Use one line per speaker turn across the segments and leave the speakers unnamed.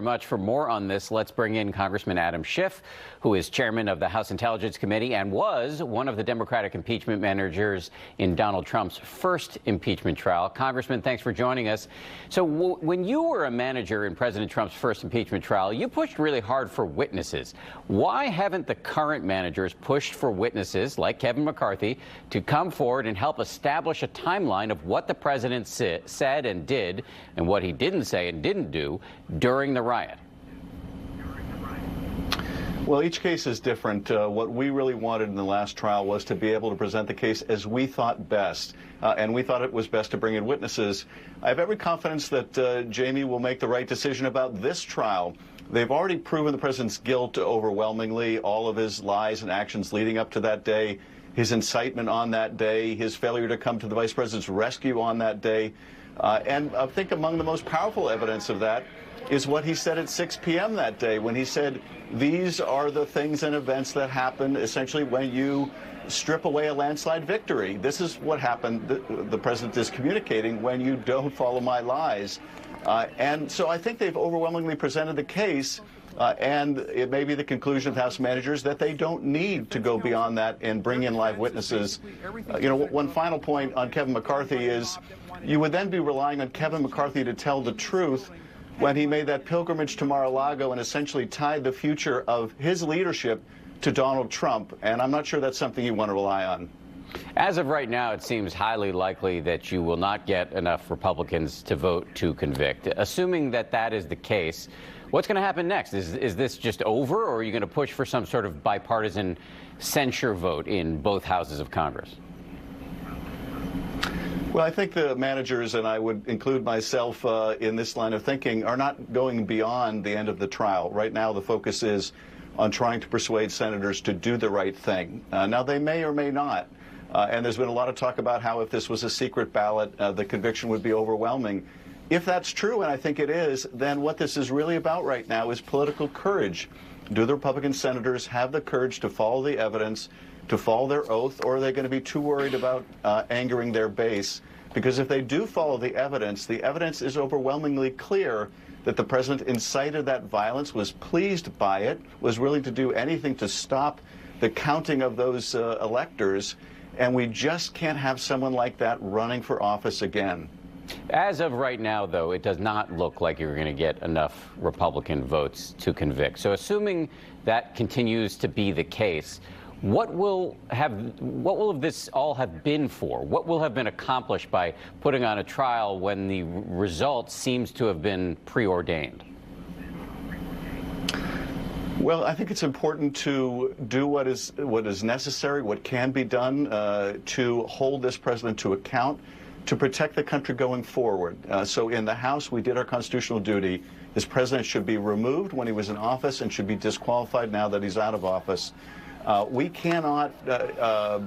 Much. For more on this, let's bring in Congressman Adam Schiff, who is chairman of the House Intelligence Committee and was one of the Democratic impeachment managers in Donald Trump's first impeachment trial. Congressman, thanks for joining us. So when you were a manager in President Trump's first impeachment trial, you pushed really hard for witnesses. Why haven't the current managers pushed for witnesses like Kevin McCarthy to come forward and help establish a timeline of what the president said and did and what he didn't say and didn't do during the riot?
Well, each case is different. What we really wanted in the last trial was to be able to present the case as we thought best, and we thought it was best to bring in witnesses. I have every confidence that Jamie will make the right decision about this trial. They've already proven the president's guilt overwhelmingly, all of his lies and actions leading up to that day, his incitement on that day, his failure to come to the vice president's rescue on that day. And I think among the most powerful evidence of that is what he said at 6 p.m. that day when he said, these are the things and events that happen essentially when you strip away a landslide victory. This is what happened, the president is communicating, when you don't follow my lies. And so I think they've overwhelmingly presented the case, and it may be the conclusion of House managers that they don't need to go beyond that and bring in live witnesses. One final point on Kevin McCarthy is you would then be relying on Kevin McCarthy to tell the truth when he made that pilgrimage to Mar-a-Lago and essentially tied the future of his leadership to Donald Trump. And I'm not sure that's something you want to rely on.
As of right now, it seems highly likely that you will not get enough Republicans to vote to convict. Assuming that that is the case, what's going to happen next? Is this just over, or are you going to push for some sort of bipartisan censure vote in both houses of Congress?
Well, I think the managers, and I would include myself in this line of thinking, are not going beyond the end of the trial. Right now, the focus is on trying to persuade senators to do the right thing. Now, they may or may not. And there's been a lot of talk about how if this was a secret ballot, the conviction would be overwhelming. If that's true, and I think it is, then what this is really about right now is political courage. Do the Republican senators have the courage to follow the evidence, to follow their oath, or are they going to be too worried about angering their base? Because if they do follow the evidence is overwhelmingly clear that the president incited that violence, was pleased by it, was willing to do anything to stop the counting of those electors, and we just can't have someone like that running for office again.
As of right now, though, it does not look like you're going to get enough Republican votes to convict. So assuming that continues to be the case, what will this all have been for? What will have been accomplished by putting on a trial when the result seems to have been preordained?
Well, I think it's important to do what is necessary, what can be done to hold this president to account, to protect the country going forward. So in the House, we did our constitutional duty. This president should be removed when he was in office and should be disqualified now that he's out of office. We cannot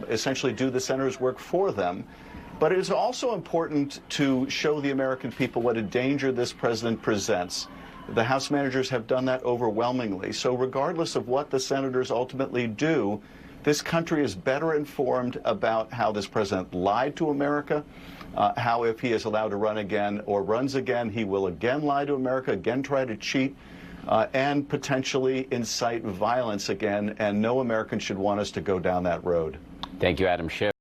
essentially do the senators' work for them. But it is also important to show the American people what a danger this president presents. The House managers have done that overwhelmingly. So regardless of what the senators ultimately do, this country is better informed about how this president lied to America, how if he is allowed to run again or runs again, he will again lie to America, again try to cheat, and potentially incite violence again. And no American should want us to go down that road.
Thank you, Adam Schiff.